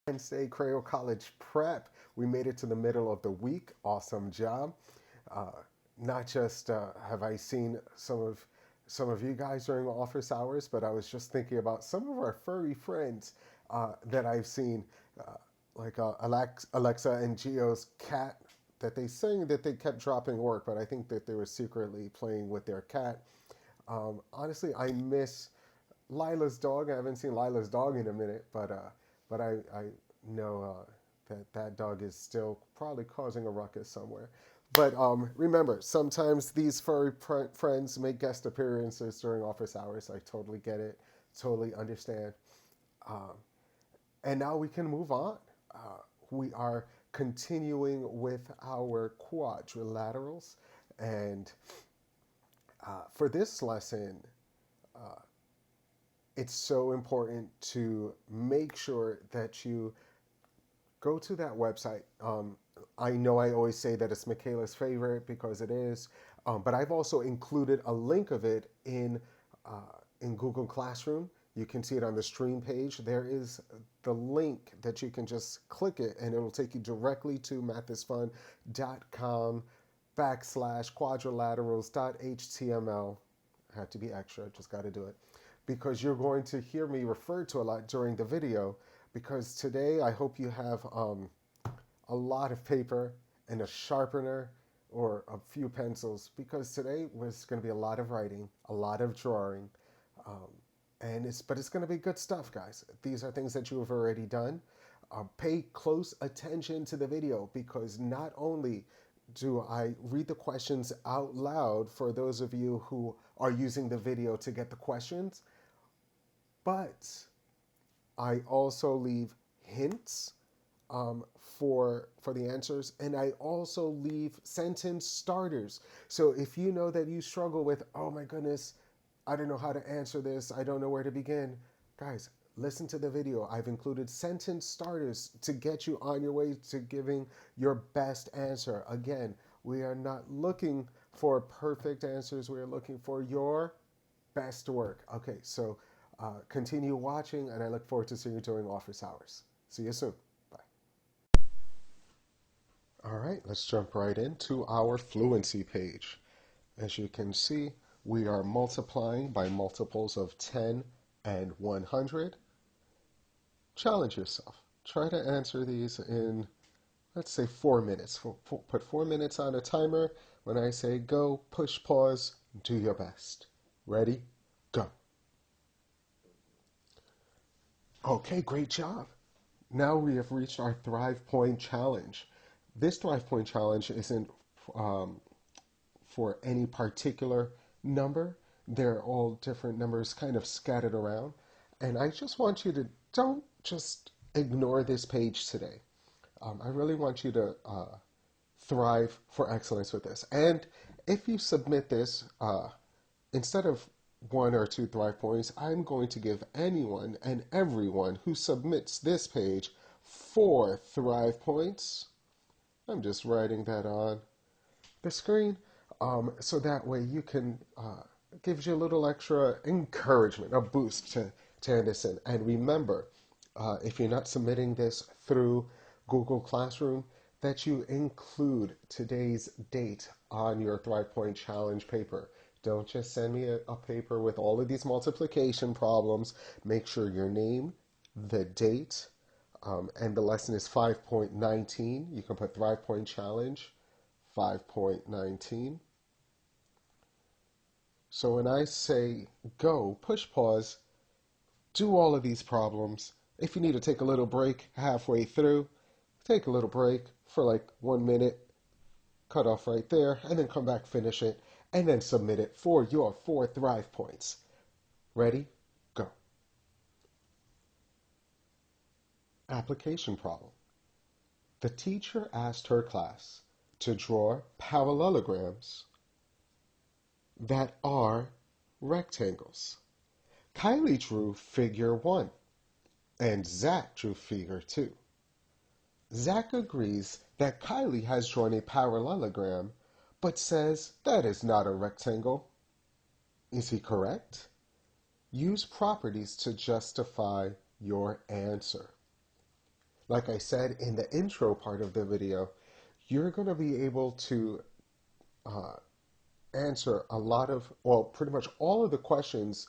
Wednesday Crayo College Prep. We made it to the middle of the week. Awesome job. Uh, Not just have I seen some of you guys during office hours, but I was just thinking about some of our furry friends that I've seen, uh, like Alexa and Geo's cat. That they saying that they kept dropping work, but I think that they were secretly playing with their cat. Honestly, I miss Lila's dog. I haven't seen Lila's dog in a minute, but I know that dog is still probably causing a ruckus somewhere. But remember, sometimes these furry friends make guest appearances during office hours. I totally get it, totally understand. Um, and now we can move on. We are continuing with our quadrilaterals, and for this lesson, it's so important to make sure that you go to that website. I know I always say that it's Michaela's favorite because it is, but I've also included a link of it in Google Classroom. You can see it on the stream page. There is the link that you can just click it, and it'll take you directly to mathisfun.com/quadrilaterals.html. I had to be extra, just got to do it. Because you're going to hear me refer to a lot during the video. Because today I hope you have a lot of paper and a sharpener or a few pencils. Because today was going to be a lot of writing, a lot of drawing, um, but it's going to be good stuff, guys. These are things that you have already done. Pay close attention to the video because not only do I read the questions out loud for those of you who are using the video to get the questions, but I also leave hints for the answers, and I also leave sentence starters. So if you know that you struggle with, oh my goodness, I don't know how to answer this, I don't know where to begin, guys, listen to the video. I've included sentence starters to get you on your way to giving your best answer. Again, we are not looking for perfect answers. We are looking for your best work. Okay, so continue watching, and I look forward to seeing you during office hours. See you soon. Bye. All right, let's jump right into our fluency page. As you can see, we are multiplying by multiples of 10 and 100. Challenge yourself. Try to answer these in, let's say, 4 minutes. Put 4 minutes on a timer. When I say go, push pause, do your best. Ready? Go. Okay, great job. Now we have reached our Thrive Point Challenge. This Thrive Point Challenge isn't um, for any particular number. They're all different numbers kind of scattered around. And I just want you to don't just ignore this page today. I really want you to thrive for excellence with this. And if you submit this, instead of one or two Thrive points, I'm going to give anyone and everyone who submits this page 4 Thrive points. I'm just writing that on the screen so that way you can, gives you a little extra encouragement, a boost to Anderson. And remember, if you're not submitting this through Google Classroom, that you include today's date on your Thrive Point Challenge paper. Don't just send me a paper with all of these multiplication problems. Make sure your name, the date, and the lesson is 5.19. You can put Thrive Point Challenge 5.19. So when I say go, push pause, do all of these problems. If you need to take a little break halfway through, take a little break for like 1 minute, cut off right there, and then come back, finish it, and then submit it for your 4 Thrive points. Ready? Go. Application problem. The teacher asked her class to draw parallelograms that are rectangles. Kylie drew figure 1, and Zach drew figure 2. Zach agrees that Kylie has drawn a parallelogram, but says that is not a rectangle. Is he correct? Use properties to justify your answer. like I said in the intro part of the video, you're going to be able to uh, answer a lot of, well, pretty much all of the questions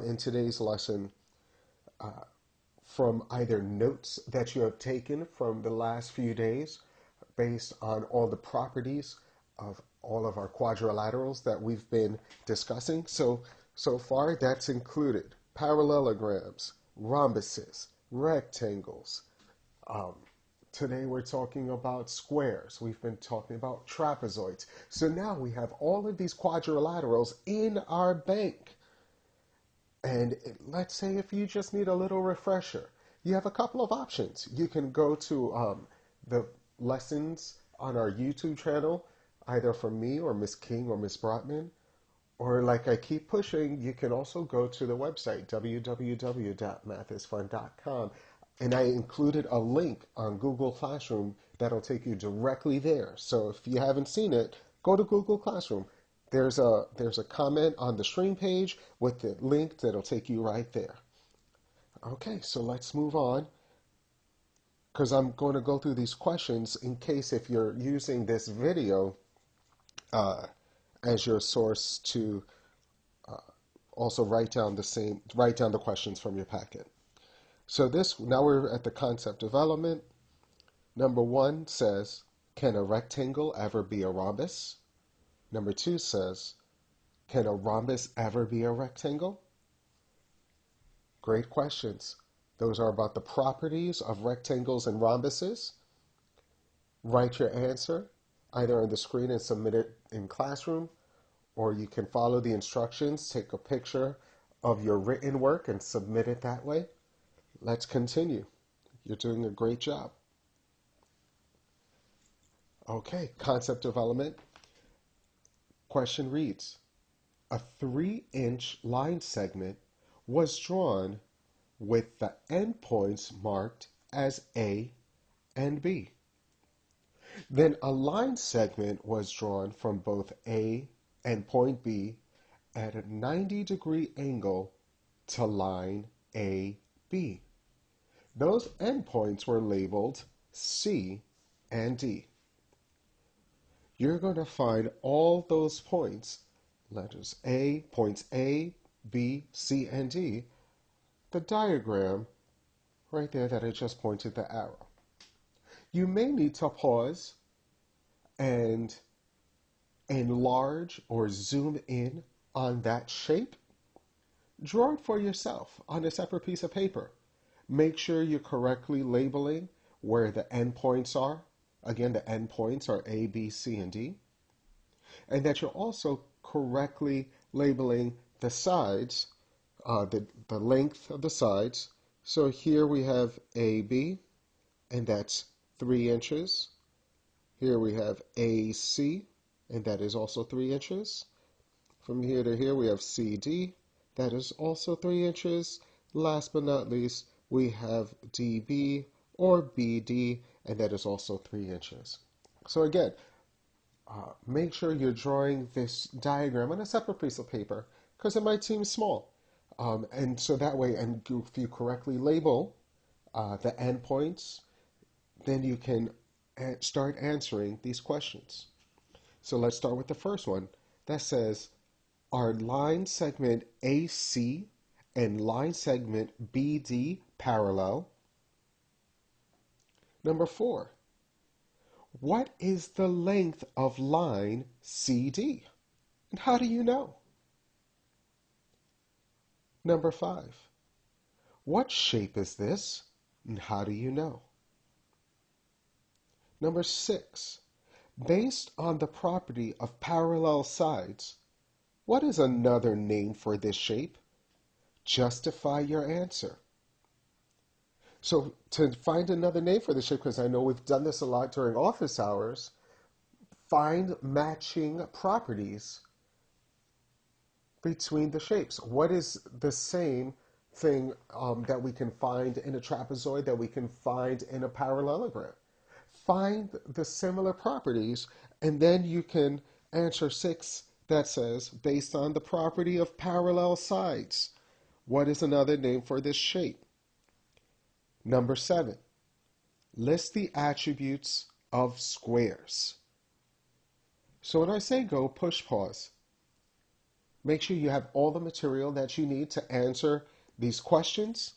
in today's lesson from either notes that you have taken from the last few days based on all the properties of all of our quadrilaterals that we've been discussing. So far, that's included parallelograms, rhombuses, rectangles. Um, Today we're talking about squares. We've been talking about trapezoids. So now we have all of these quadrilaterals in our bank. And let's say if you just need a little refresher, you have a couple of options. You can go to the lessons on our YouTube channel, either from me or Miss King or Miss Brotman. Or like I keep pushing, you can also go to the website, www.mathisfun.com. And I included a link on Google Classroom that'll take you directly there. So if you haven't seen it, go to Google Classroom. There's a comment on the stream page with the link that'll take you right there. Okay, so let's move on, because I'm going to go through these questions in case if you're using this video as your source to also write down the questions from your packet. So now we're at the concept development. Number 1 says, can a rectangle ever be a rhombus? Number 2 says, can a rhombus ever be a rectangle? Great questions. Those are about the properties of rectangles and rhombuses. Write your answer either on the screen and submit it in Classroom, or you can follow the instructions, take a picture of your written work and submit it that way. Let's continue. You're doing a great job. Okay, concept development. Question reads, a 3-inch line segment was drawn with the endpoints marked as A and B. Then a line segment was drawn from both A and point B at a 90-degree angle to line AB. Those endpoints were labeled C and D. You're going to find all those points, letters A, points A, B, C, and D, the diagram right there that I just pointed the arrow. You may need to pause and enlarge or zoom in on that shape. Draw it for yourself on a separate piece of paper. Make sure you're correctly labeling where the endpoints are. Again, the endpoints are A, B, C, and D. And that you're also correctly labeling the sides, the length of the sides. So here we have AB, and that's 3 inches. Here we have AC, and that is also 3 inches. From here to here we have CD, that is also 3 inches. Last but not least, we have DB or BD, and that is also 3 inches. So again, make sure you're drawing this diagram on a separate piece of paper because it might seem small. And so that way, and if you correctly label the endpoints, then you can start answering these questions. So let's start with the first one that says, are line segment AC and line segment BD parallel? Number 4, what is the length of line CD? And how do you know? Number 5, what shape is this? And how do you know? Number 6, based on the property of parallel sides, what is another name for this shape? Justify your answer. So to find another name for the shape, because I know we've done this a lot during office hours, find matching properties between the shapes. What is the same thing that we can find in a trapezoid that we can find in a parallelogram? Find the similar properties, and then you can answer 6 that says, based on the property of parallel sides, what is another name for this shape? Number 7, List the attributes of squares. So when I say go, push pause. Make sure you have all the material that you need to answer these questions,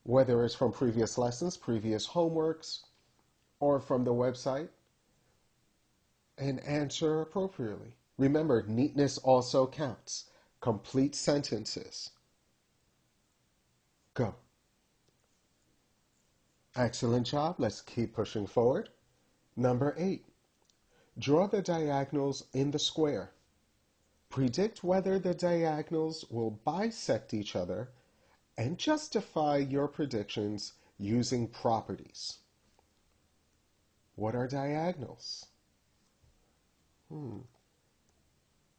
whether it's from previous lessons, previous homeworks, or from the website, and answer appropriately. Remember, neatness also counts. Complete sentences. Go. Excellent job. Let's keep pushing forward. Number 8. Draw the diagonals in the square. Predict whether the diagonals will bisect each other and justify your predictions using properties. What are diagonals?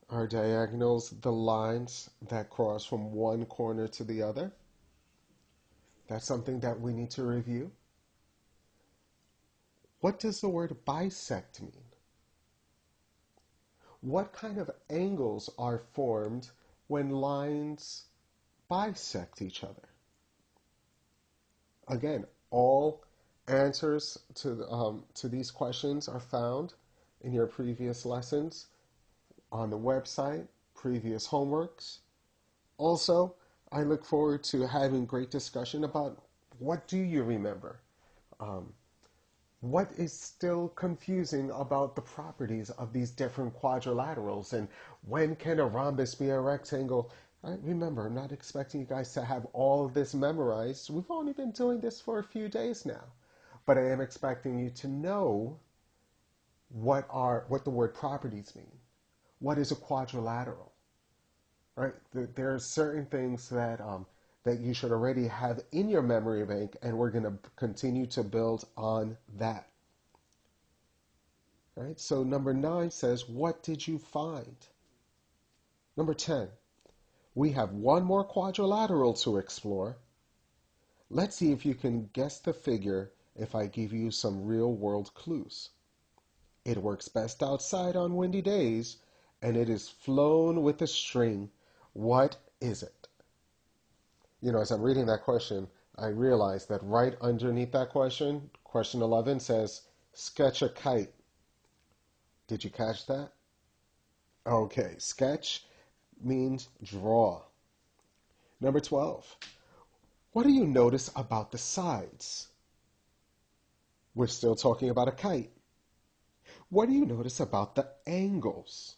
Are diagonals the lines that cross from one corner to the other? That's something that we need to review. What does the word bisect mean? What kind of angles are formed when lines bisect each other? Again, all answers to these questions are found in your previous lessons on the website, previous homeworks. Also, I look forward to having great discussion about what do you remember? What is still confusing about the properties of these different quadrilaterals, and when can a rhombus be a rectangle? Remember, I'm not expecting you guys to have all of this memorized. We've only been doing this for a few days now, but I am expecting you to know what the word properties mean. What is a quadrilateral? Right? There are certain things that that you should already have in your memory bank, and we're going to continue to build on that. Right? So number 9 says, what did you find? Number 10, we have one more quadrilateral to explore. Let's see if you can guess the figure if I give you some real-world clues. It works best outside on windy days, and it is flown with a string. What is it? You know, as I'm reading that question, I realized that right underneath that question, question 11 says, sketch a kite. Did you catch that? Okay, sketch means draw. Number 12, what do you notice about the sides? We're still talking about a kite. What do you notice about the angles?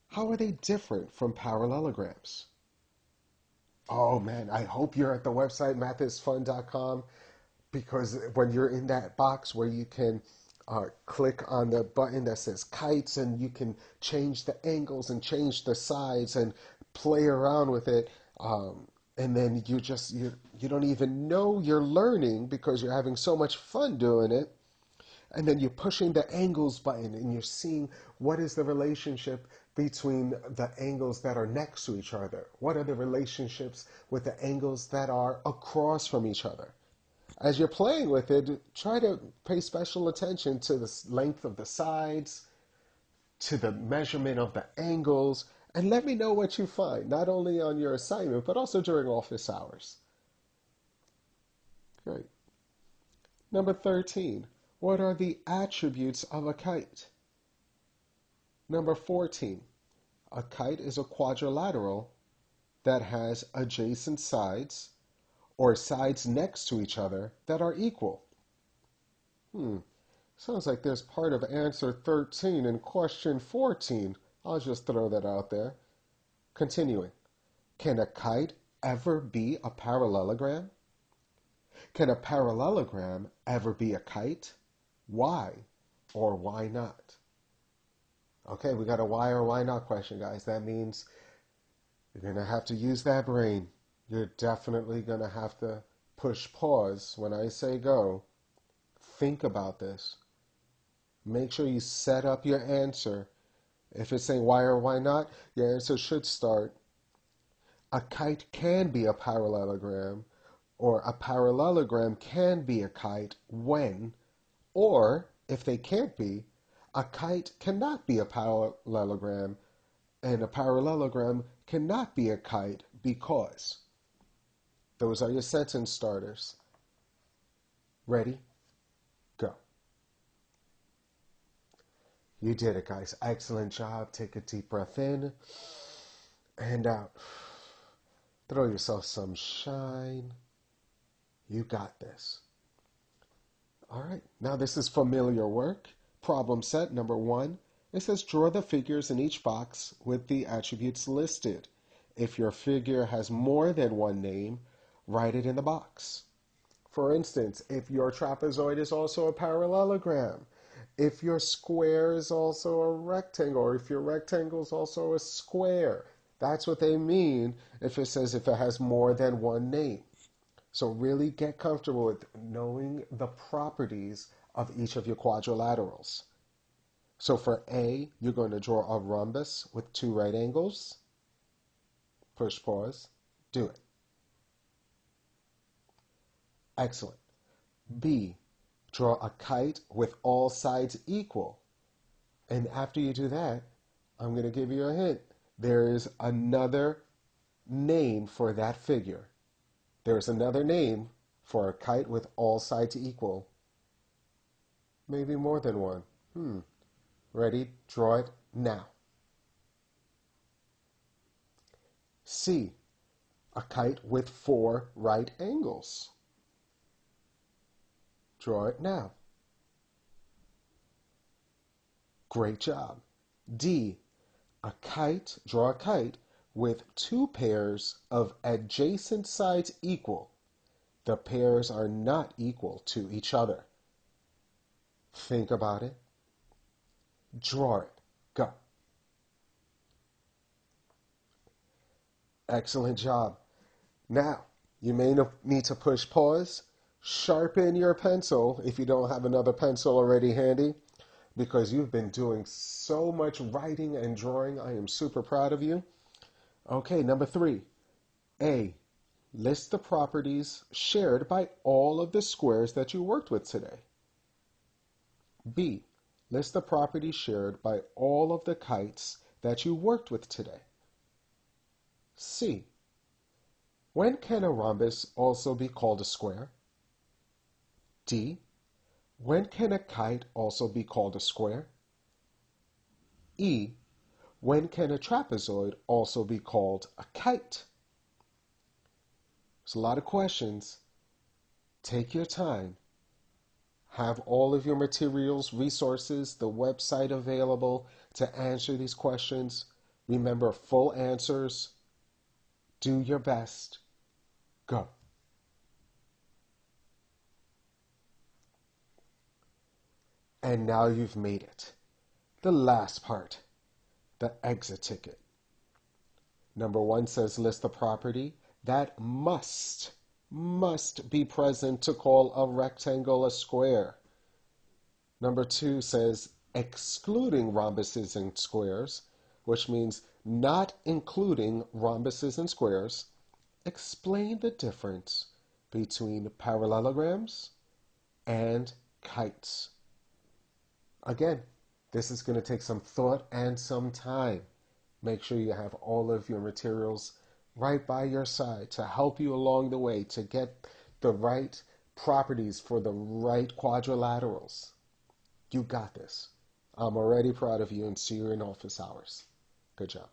How are they different from parallelograms? Oh man, I hope you're at the website mathisfun.com, because when you're in that box where you can click on the button that says kites, and you can change the angles and change the sides and play around with it, and then you don't even know you're learning because you're having so much fun doing it. And then you're pushing the angles button and you're seeing what is the relationship between the angles that are next to each other. What are the relationships with the angles that are across from each other? As you're playing with it, try to pay special attention to the length of the sides, to the measurement of the angles, and let me know what you find, not only on your assignment, but also during office hours. Great. Number 13. What are the attributes of a kite? Number 14. A kite is a quadrilateral that has adjacent sides or sides next to each other that are equal. Sounds like there's part of answer 13 in question 14. I'll just throw that out there. Continuing. Can a kite ever be a parallelogram? Can a parallelogram ever be a kite? Why or why not? Okay, we got a why or why not question, guys. That means you're going to have to use that brain. You're definitely going to have to push pause when I say go. Think about this. Make sure you set up your answer. If it's saying why or why not, your answer should start, a kite can be a parallelogram, or a parallelogram can be a kite when, or if they can't be, a kite cannot be a parallelogram, and a parallelogram cannot be a kite because. Those are your sentence starters. Ready? You did it, guys. Excellent job. Take a deep breath in and out. Throw yourself some shine. You got this. All right. Now this is familiar work. Problem set number 1. It says draw the figures in each box with the attributes listed. If your figure has more than one name, write it in the box. For instance, if your trapezoid is also a parallelogram, if your square is also a rectangle, or if your rectangle is also a square, that's what they mean if it says if it has more than one name. So really get comfortable with knowing the properties of each of your quadrilaterals. So for A, you're going to draw a rhombus with 2 right angles. Push pause. Do it. Excellent. B, draw a kite with all sides equal. And after you do that, I'm going to give you a hint. There is another name for that figure. There's another name for a kite with all sides equal. Maybe more than one. Ready? Draw it now. C, a kite with 4 right angles. Draw it now. Great job. D, draw a kite with 2 pairs of adjacent sides equal. The pairs are not equal to each other. Think about it. Draw it. Go. Excellent job. Now, you may need to push pause. Sharpen your pencil if you don't have another pencil already handy, because you've been doing so much writing and drawing. I am super proud of you. Okay, number 3. A, list the properties shared by all of the squares that you worked with today. B, list the properties shared by all of the kites that you worked with today. C, when can a rhombus also be called a square? D, when can a kite also be called a square? E, when can a trapezoid also be called a kite? There's a lot of questions. Take your time. Have all of your materials, resources, the website available to answer these questions. Remember, full answers. Do your best. Go. And now you've made it. The last part, the exit ticket. Number 1 says list the property that must be present to call a rectangle a square. Number 2 says excluding rhombuses and squares, which means not including rhombuses and squares. Explain the difference between parallelograms and kites. Again, this is going to take some thought and some time. Make sure you have all of your materials right by your side to help you along the way to get the right properties for the right quadrilaterals. You got this. I'm already proud of you and see you in office hours. Good job.